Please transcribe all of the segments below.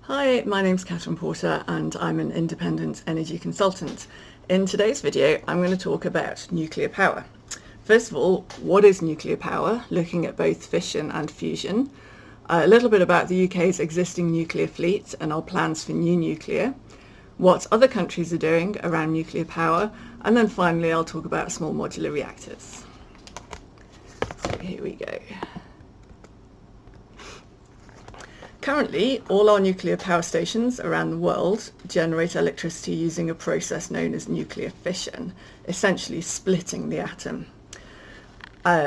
Hi, my name's Catherine Porter and I'm an independent energy consultant. In today's video, I'm going to talk about nuclear power. First of all, what is nuclear power? Looking at both fission and fusion. A little bit about the UK's existing nuclear fleet and our plans for new nuclear. What other countries are doing around nuclear power. And then finally, I'll talk about small modular reactors. So here we go. Currently, all our nuclear power stations around the world generate electricity using a process known as nuclear fission, essentially splitting the atom.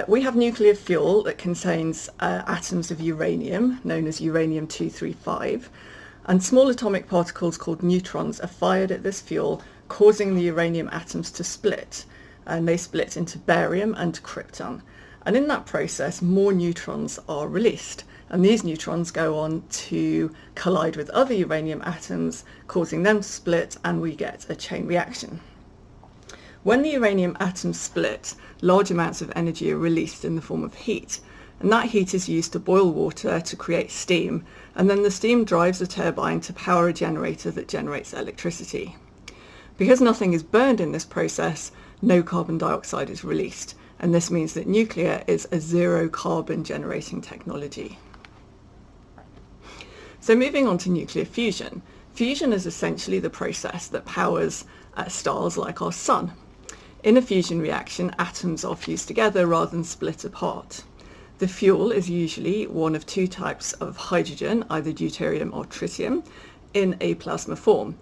We have nuclear fuel that contains atoms of uranium, known as uranium-235, and small atomic particles called neutrons are fired at this fuel, causing the uranium atoms to split, and they split into barium and krypton. And in that process, more neutrons are released. And these neutrons go on to collide with other uranium atoms, causing them to split, and we get a chain reaction. When the uranium atoms split, large amounts of energy are released in the form of heat. And that heat is used to boil water to create steam. And then the steam drives a turbine to power a generator that generates electricity. Because nothing is burned in this process, no carbon dioxide is released. And this means that nuclear is a zero carbon generating technology. So moving on to nuclear fusion. Fusion is essentially the process that powers stars like our sun. In a fusion reaction, atoms are fused together rather than split apart. The fuel is usually one of two types of hydrogen, either deuterium or tritium, in a plasma form.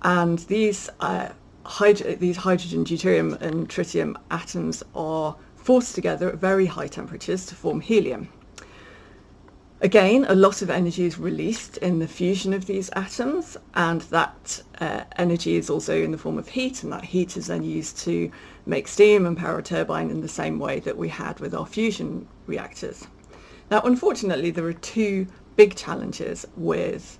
And these hydrogen, deuterium and tritium atoms are forced together at very high temperatures to form helium. Again, a lot of energy is released in the fusion of these atoms, and that energy is also in the form of heat, and that heat is then used to make steam and power a turbine in the same way that we had with our fusion reactors. Now, unfortunately, there are two big challenges with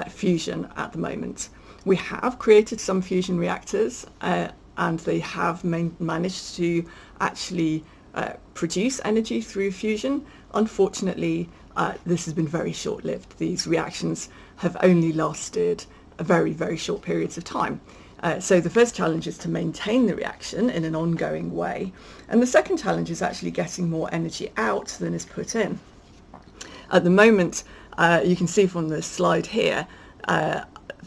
fusion at the moment. We have created some fusion reactors, and they have managed to actually produce energy through fusion. Unfortunately, this has been very short-lived. These reactions have only lasted a very, very short periods of time. So the first challenge is to maintain the reaction in an ongoing way. And the second challenge is actually getting more energy out than is put in. At the moment, you can see from the slide here,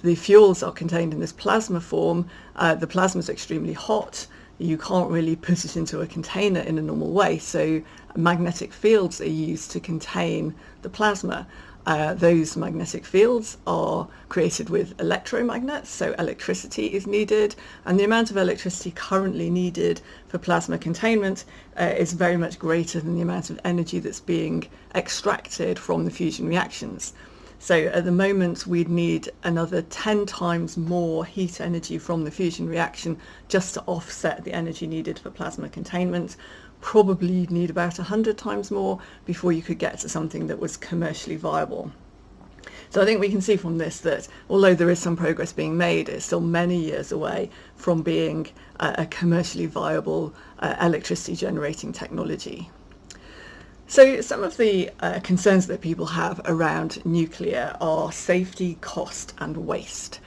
the fuels are contained in this plasma form. The plasma is extremely hot. You can't really put it into a container in a normal way, so magnetic fields are used to contain the plasma. Those magnetic fields are created with electromagnets, so electricity is needed, and the amount of electricity currently needed for plasma containment is very much greater than the amount of energy that's being extracted from the fusion reactions. So at the moment, we'd need another 10 times more heat energy from the fusion reaction just to offset the energy needed for plasma containment. Probably you'd need about 100 times more before you could get to something that was commercially viable. So I think we can see from this that although there is some progress being made, it's still many years away from being a commercially viable electricity generating technology. So some of the concerns that people have around nuclear are safety, cost and waste.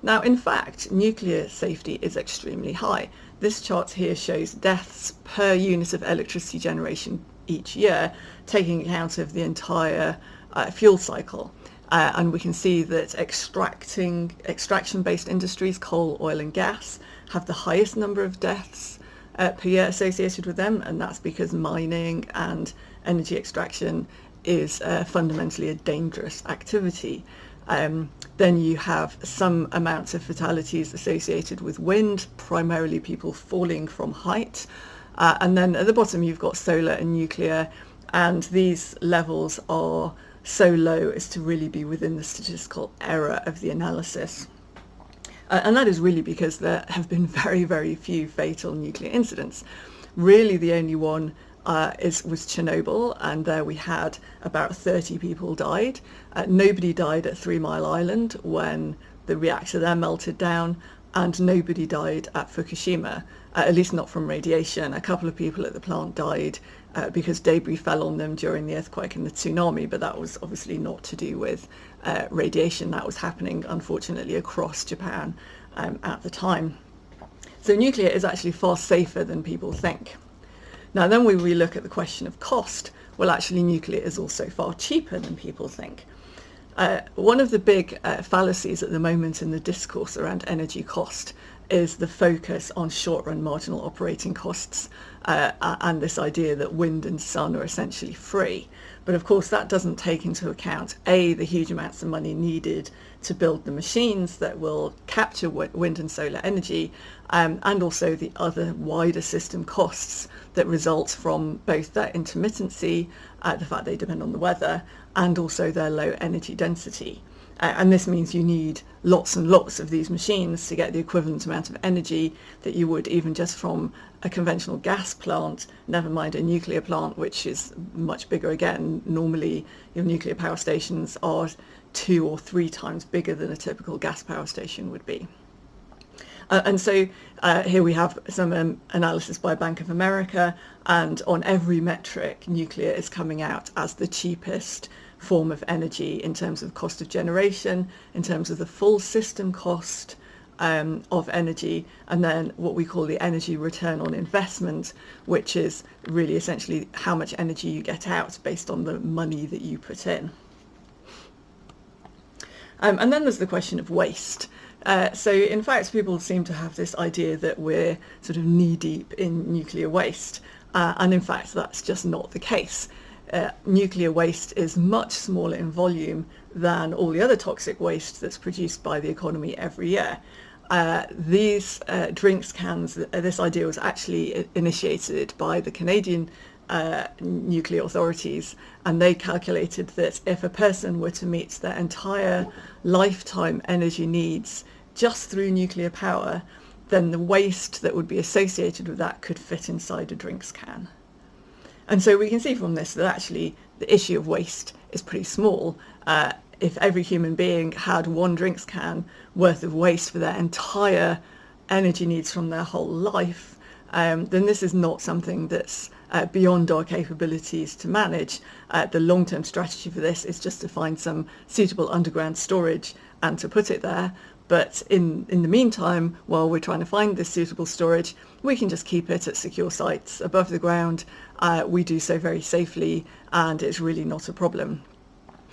Now, in fact, nuclear safety is extremely high. This chart here shows deaths per unit of electricity generation each year, taking account of the entire fuel cycle. And we can see that extraction-based industries, coal, oil and gas, have the highest number of deaths per year associated with them, and that's because mining and energy extraction is fundamentally a dangerous activity. Then you have some amounts of fatalities associated with wind, primarily people falling from height. And then at the bottom you've got solar and nuclear, and these levels are so low as to really be within the statistical error of the analysis. And that is really because there have been very, very few fatal nuclear incidents. Really the only one was Chernobyl, and there we had about 30 people died. Nobody died at 3 Mile Island when the reactor there melted down, and nobody died at Fukushima, at least not from radiation. A couple of people at the plant died because debris fell on them during the earthquake and the tsunami, but that was obviously not to do with radiation. That was happening, unfortunately, across Japan at the time. So nuclear is actually far safer than people think. Now then when we look at the question of cost, well, actually nuclear is also far cheaper than people think. One of the big fallacies at the moment in the discourse around energy cost is the focus on short-run marginal operating costs and this idea that wind and sun are essentially free. But of course that doesn't take into account A, the huge amounts of money needed to build the machines that will capture wind and solar energy, and also the other wider system costs that result from both their intermittency, the fact they depend on the weather, and also their low energy density. And this means you need lots and lots of these machines to get the equivalent amount of energy that you would even just from a conventional gas plant, never mind a nuclear plant, which is much bigger again. Normally your nuclear power stations are 2 or 3 times bigger than a typical gas power station would be. And so here we have some analysis by Bank of America, and on every metric nuclear is coming out as the cheapest form of energy in terms of cost of generation, in terms of the full system cost of energy, and then what we call the energy return on investment, which is really essentially how much energy you get out based on the money that you put in. And then there's the question of waste. So in fact people seem to have this idea that we're sort of knee-deep in nuclear waste, and in fact that's just not the case. Nuclear waste is much smaller in volume than all the other toxic waste that's produced by the economy every year. These drinks cans, this idea was actually initiated by the Canadian nuclear authorities, and they calculated that if a person were to meet their entire lifetime energy needs just through nuclear power, then the waste that would be associated with that could fit inside a drinks can. And so we can see from this that actually the issue of waste is pretty small. If every human being had 1 drinks can worth of waste for their entire energy needs from their whole life, then this is not something that's beyond our capabilities to manage. The long-term strategy for this is just to find some suitable underground storage and to put it there. But in the meantime, while we're trying to find this suitable storage, we can just keep it at secure sites above the ground. We do so very safely, and it's really not a problem.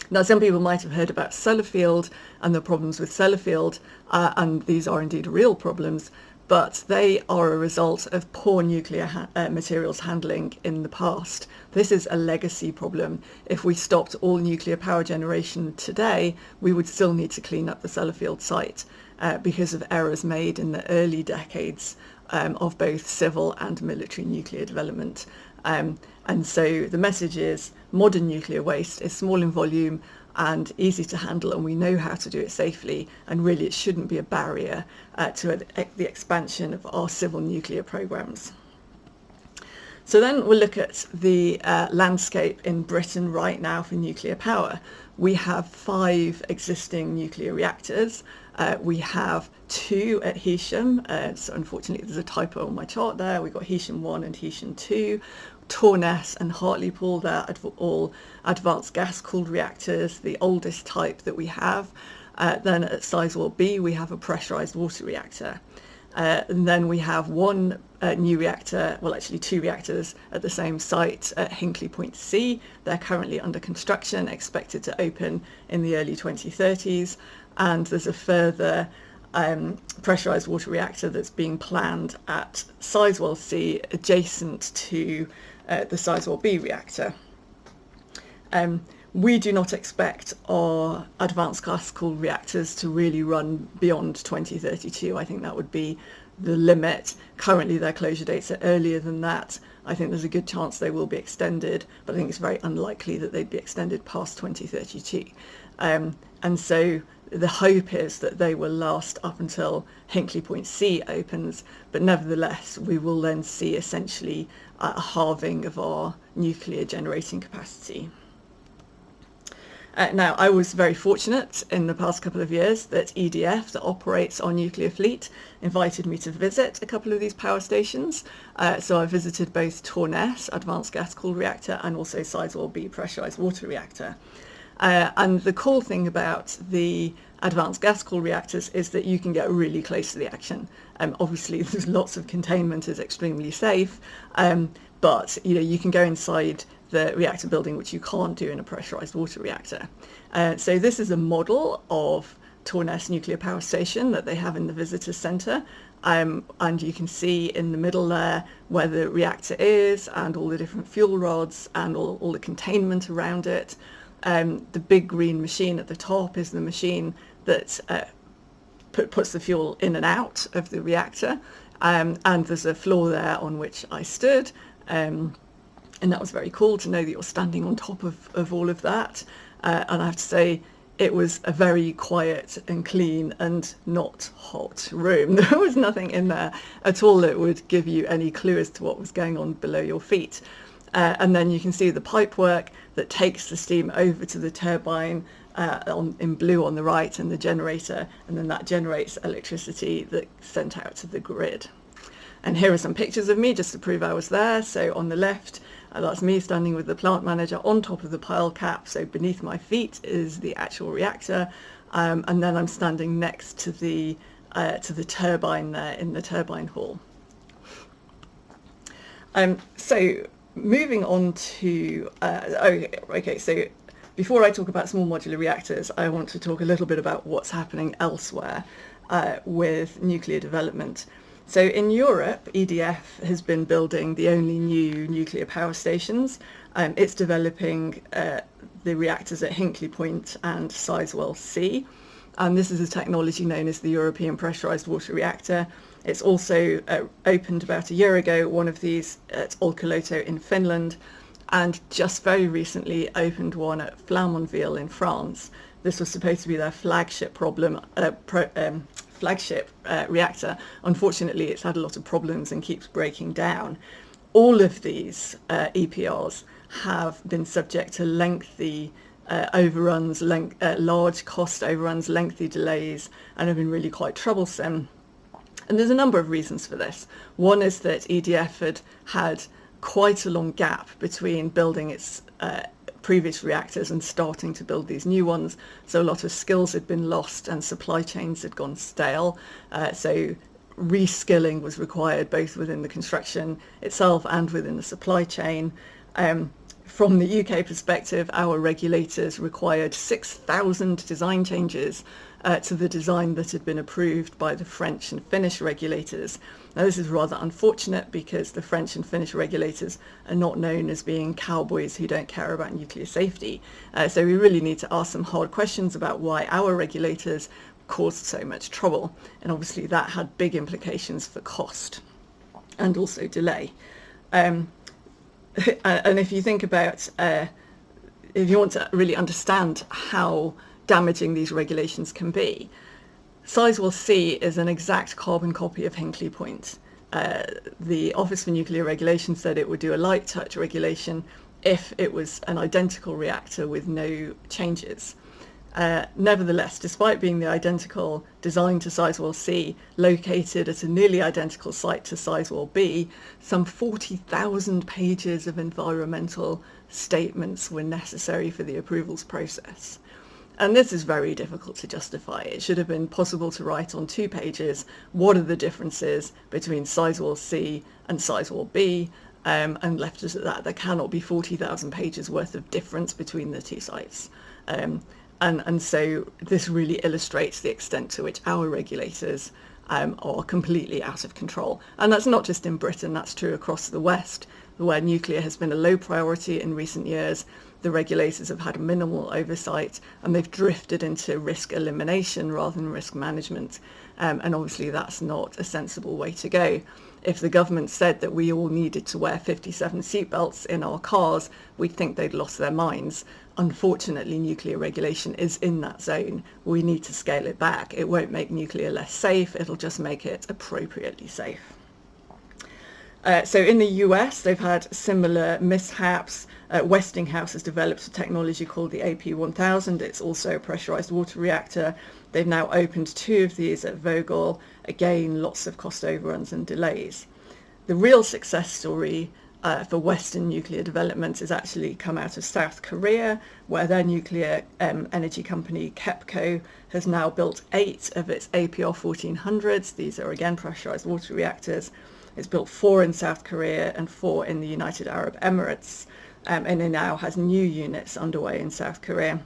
Now, some people might have heard about Sellafield and the problems with Sellafield, and these are indeed real problems, but they are a result of poor nuclear materials handling in the past. This is a legacy problem. If we stopped all nuclear power generation today, we would still need to clean up the Sellafield site because of errors made in the early decades of both civil and military nuclear development. And so the message is modern nuclear waste is small in volume and easy to handle, and we know how to do it safely, and really it shouldn't be a barrier to the expansion of our civil nuclear programs. So then we'll look at the landscape in Britain right now for nuclear power. We have 5 existing nuclear reactors. We have 2 at Heysham, so unfortunately there's a typo on my chart there. We've got Heysham 1 and Heysham 2. Torness and Hartlepool, they're all advanced gas-cooled reactors, the oldest type that we have. Then at Sizewell B we have a pressurised water reactor. And then we have 1 new reactor, well actually 2 reactors at the same site at Hinkley Point C. They're currently under construction, expected to open in the early 2030s. And there's a further pressurised water reactor that's being planned at Sizewell C, adjacent to the Sizewell B reactor. We do not expect our advanced gas-cooled reactors to really run beyond 2032. I think that would be the limit. Currently their closure dates are earlier than that. I think there's a good chance they will be extended, but I think it's very unlikely that they'd be extended past 2032. And so the hope is that they will last up until Hinkley Point C opens, but nevertheless we will then see essentially a halving of our nuclear generating capacity. Now, I was very fortunate in the past couple of years that EDF, that operates our nuclear fleet, invited me to visit a couple of these power stations. So I visited both Torness, Advanced Gas-Cooled Reactor, and also Sizewell B, Pressurised Water Reactor. And the cool thing about the advanced gas-cooled reactors is that you can get really close to the action. Obviously, there's lots of containment, is extremely safe, but you can go inside the reactor building, which you can't do in a pressurized water reactor. So this is a model of Torness Nuclear Power Station that they have in the visitor centre. And you can see in the middle there where the reactor is and all the different fuel rods and all the containment around it. The big green machine at the top is the machine that puts the fuel in and out of the reactor. And there's a floor there on which I stood. And that was very cool to know that you're standing on top of all of that. And I have to say, it was a very quiet and clean and not hot room. There was nothing in there at all that would give you any clue as to what was going on below your feet. And then you can see the pipework that takes the steam over to the turbine in blue on the right, and the generator, and then that generates electricity that's sent out to the grid. And here are some pictures of me just to prove I was there. So on the left, that's me standing with the plant manager on top of the pile cap. So beneath my feet is the actual reactor, and then I'm standing next to the turbine there in the turbine hall. So moving on to okay. So before I talk about small modular reactors, I want to talk a little bit about what's happening elsewhere with nuclear development. So in Europe, EDF has been building the only new nuclear power stations. It's developing the reactors at Hinkley Point and Sizewell C. And this is a technology known as the European Pressurised Water Reactor. It's also opened about a year ago, one of these at Olkiluoto in Finland, and just very recently opened one at Flamanville in France. This was supposed to be their flagship reactor. Unfortunately, it's had a lot of problems and keeps breaking down. All of these EPRs have been subject to lengthy overruns, large cost overruns, lengthy delays, and have been really quite troublesome. And there's a number of reasons for this. One is that EDF had quite a long gap between building its previous reactors and starting to build these new ones. So a lot of skills had been lost and supply chains had gone stale. So reskilling was required both within the construction itself and within the supply chain. From the UK perspective, our regulators required 6,000 design changes to the design that had been approved by the French and Finnish regulators. Now, this is rather unfortunate because the French and Finnish regulators are not known as being cowboys who don't care about nuclear safety. So we really need to ask some hard questions about why our regulators caused so much trouble. And obviously that had big implications for cost and also delay. And if you think about, if you want to really understand how damaging these regulations can be, Sizewell C is an exact carbon copy of Hinkley Point. The Office for Nuclear Regulation said it would do a light touch regulation if it was an identical reactor with no changes. Nevertheless, despite being the identical design to Sizewell C, located at a nearly identical site to Sizewell B, some 40,000 pages of environmental statements were necessary for the approvals process. And this is very difficult to justify. It should have been possible to write on 2 pages what are the differences between Sizewell C and Sizewell B, and left us at that. There cannot be 40,000 pages worth of difference between the 2 sites. And so this really illustrates the extent to which our regulators are completely out of control. And that's not just in Britain, that's true across the West, where nuclear has been a low priority in recent years. The regulators have had minimal oversight and they've drifted into risk elimination rather than risk management. And obviously that's not a sensible way to go. If the government said that we all needed to wear 57 seatbelts in our cars, we'd think they'd lost their minds. Unfortunately, nuclear regulation is in that zone. We need to scale it back. It won't make nuclear less safe, it'll just make it appropriately safe. So in the US, they've had similar mishaps. Westinghouse has developed a technology called the AP1000. It's also a pressurized water reactor. They've now opened 2 of these at Vogel. Again, lots of cost overruns and delays. The real success story for Western nuclear development has actually come out of South Korea, where their nuclear energy company KEPCO has now built 8 of its APR 1400s. These are again pressurized water reactors. It's built 4 in South Korea and 4 in the United Arab Emirates, and it now has new units underway in South Korea.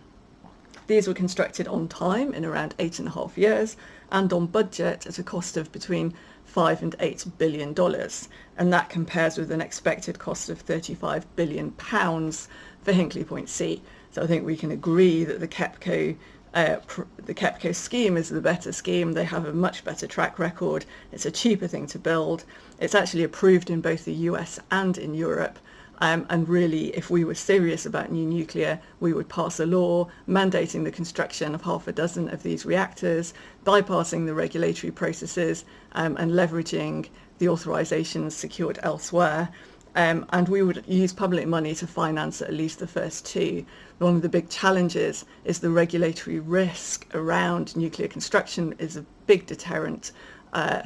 These were constructed on time in around 8.5 years and on budget at a cost of between $5 and $8 billion, and that compares with an expected cost of £35 billion for Hinkley Point C. So I think we can agree that the KEPCO scheme is the better scheme. They have a much better track record. It's a cheaper thing to build. It's actually approved in both the US and in Europe. And really, if we were serious about new nuclear, we would pass a law mandating the construction of 6 of these reactors, bypassing the regulatory processes and leveraging the authorizations secured elsewhere. And we would use public money to finance at least the first 2. One of the big challenges is the regulatory risk around nuclear construction is a big deterrent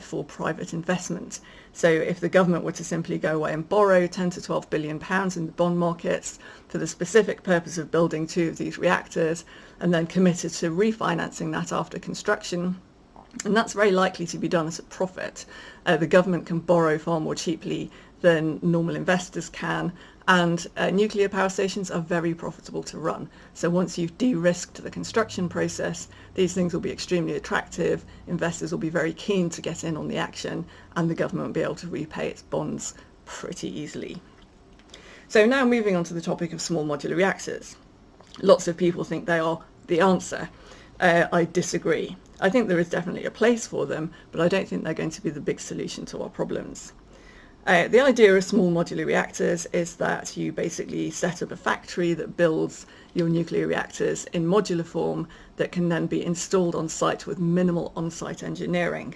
for private investment. So if the government were to simply go away and borrow 10 to 12 billion pounds in the bond markets for the specific purpose of building 2 of these reactors and then committed to refinancing that after construction, and that's very likely to be done at a profit. The government can borrow far more cheaply than normal investors can, and nuclear power stations are very profitable to run. So once you've de-risked the construction process, these things will be extremely attractive, investors will be very keen to get in on the action, and the government will be able to repay its bonds pretty easily. So now moving on to the topic of small modular reactors. Lots of people think they are the answer. I disagree. I think there is definitely a place for them, but I don't think they're going to be the big solution to our problems. The idea of small modular reactors is that you basically set up a factory that builds your nuclear reactors in modular form that can then be installed on site with minimal on-site engineering.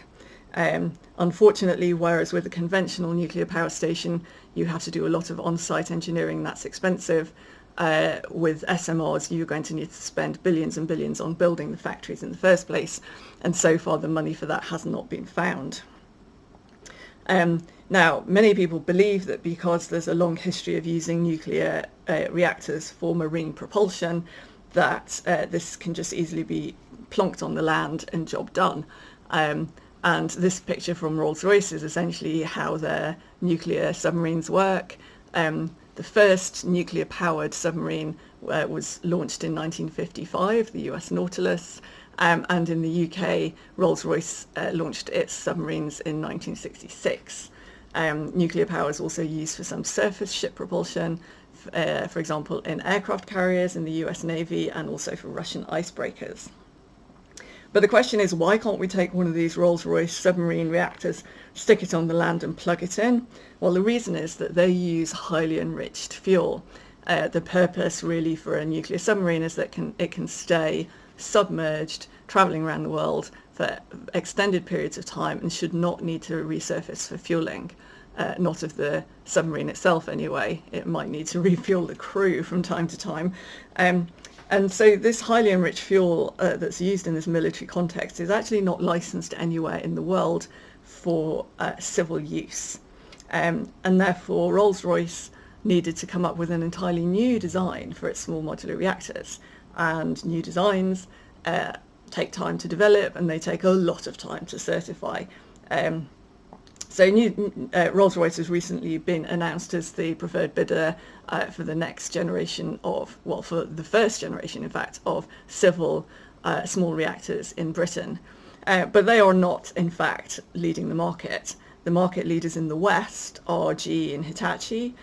Unfortunately, whereas with a conventional nuclear power station, you have to do a lot of on-site engineering, that's expensive. With SMRs, you're going to need to spend billions and billions on building the factories in the first place, and so far the money for that has not been found. Now, many people believe that because there's a long history of using nuclear reactors for marine propulsion, that this can just easily be plonked on the land and job done. And this picture from Rolls-Royce is essentially how their nuclear submarines work. The first nuclear-powered submarine was launched in 1955, the US Nautilus, and in the UK, Rolls-Royce launched its submarines in 1966. Nuclear power is also used for some surface ship propulsion, for example, in aircraft carriers in the US Navy, and also for Russian icebreakers. But the question is, why can't we take one of these Rolls-Royce submarine reactors, stick it on the land and plug it in? Well, the reason is that they use highly enriched fuel. The purpose really for a nuclear submarine is that it can stay submerged, travelling around the world for extended periods of time, and should not need to resurface for fueling. Not of the submarine itself anyway. It might need to refuel the crew from time to time. And so this highly enriched fuel that's used in this military context is actually not licensed anywhere in the world for civil use. And therefore Rolls-Royce needed to come up with an entirely new design for its small modular reactors. And new designs take time to develop, and they take a lot of time to certify. Rolls-Royce has recently been announced as the preferred bidder for the next generation for the first generation, in fact, of civil small reactors in Britain. But they are not, in fact, leading the market. The market leaders in the West are GE and Hitachi.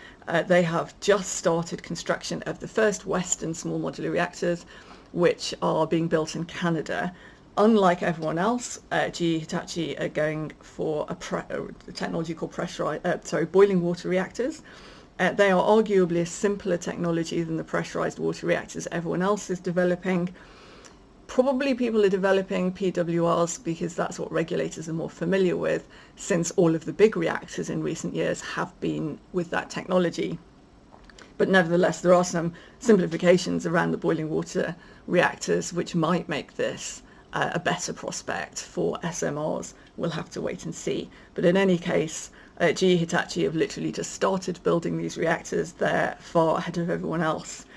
They have just started construction of the first Western small modular reactors, which are being built in Canada. Unlike everyone else, GE Hitachi are going for a technology called boiling water reactors. They are arguably a simpler technology than the pressurized water reactors everyone else is developing. Probably people are developing PWRs because that's what regulators are more familiar with, since all of the big reactors in recent years have been with that technology. But nevertheless, there are some simplifications around the boiling water reactors which might make this a better prospect for SMRs. We'll have to wait and see. But in any case, GE Hitachi have literally just started building these reactors. They're far ahead of everyone else.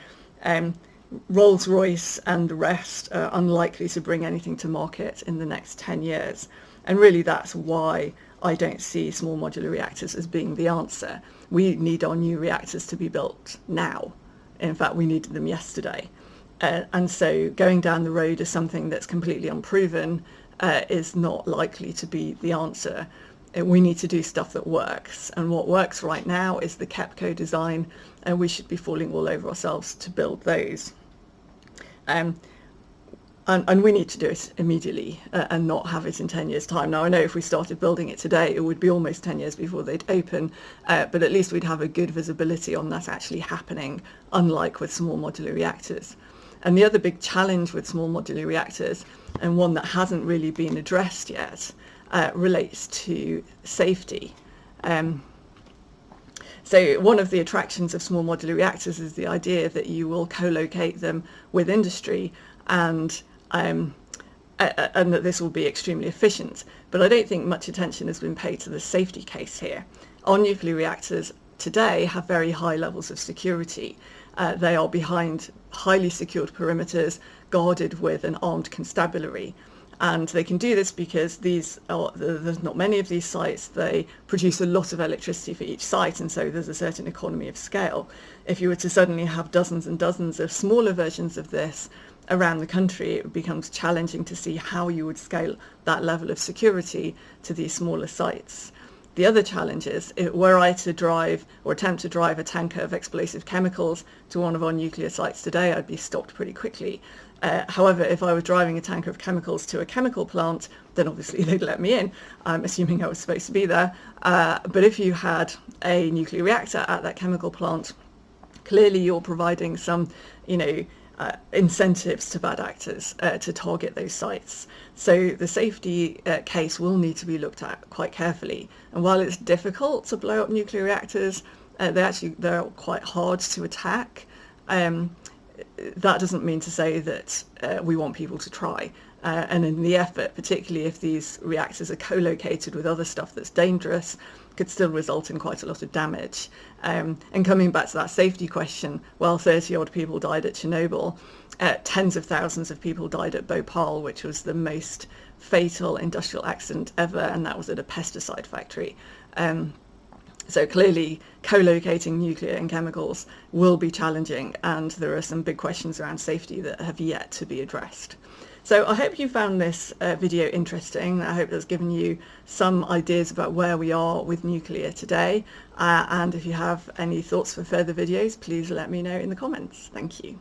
Rolls-Royce and the rest are unlikely to bring anything to market in the next 10 years. And really that's why I don't see small modular reactors as being the answer. We need our new reactors to be built now. In fact, we needed them yesterday. And so going down the road as something that's completely unproven is not likely to be the answer. We need to do stuff that works. And what works right now is the KEPCO design, and we should be falling all over ourselves to build those. And we need to do it immediately and not have it in 10 years' time. Now, I know if we started building it today, it would be almost 10 years before they'd open, but at least we'd have a good visibility on that actually happening, unlike with small modular reactors. And the other big challenge with small modular reactors, and one that hasn't really been addressed yet, relates to safety. So one of the attractions of small modular reactors is the idea that you will co-locate them with industry and that this will be extremely efficient. But I don't think much attention has been paid to the safety case here. Our nuclear reactors today have very high levels of security. They are behind highly secured perimeters, guarded with an armed constabulary. And they can do this because there's not many of these sites. They produce a lot of electricity for each site, and so there's a certain economy of scale. If you were to suddenly have dozens and dozens of smaller versions of this around the country, it becomes challenging to see how you would scale that level of security to these smaller sites. The other challenge is, were I to drive or attempt to drive a tanker of explosive chemicals to one of our nuclear sites today, I'd be stopped pretty quickly. However, if I were driving a tanker of chemicals to a chemical plant, then obviously they'd let me in, assuming I was supposed to be there. But if you had a nuclear reactor at that chemical plant, clearly you're providing some, incentives to bad actors to target those sites. So the safety case will need to be looked at quite carefully. And while it's difficult to blow up nuclear reactors, they're quite hard to attack. That doesn't mean to say that we want people to try. And in the effort, particularly if these reactors are co-located with other stuff that's dangerous, could still result in quite a lot of damage. And coming back to that safety question, well, 30 odd people died at Chernobyl. Tens of thousands of people died at Bhopal, which was the most fatal industrial accident ever, and that was at a pesticide factory. So clearly co-locating nuclear and chemicals will be challenging, and there are some big questions around safety that have yet to be addressed. So I hope you found this video interesting. I hope it's given you some ideas about where we are with nuclear today. And if you have any thoughts for further videos, please let me know in the comments. Thank you.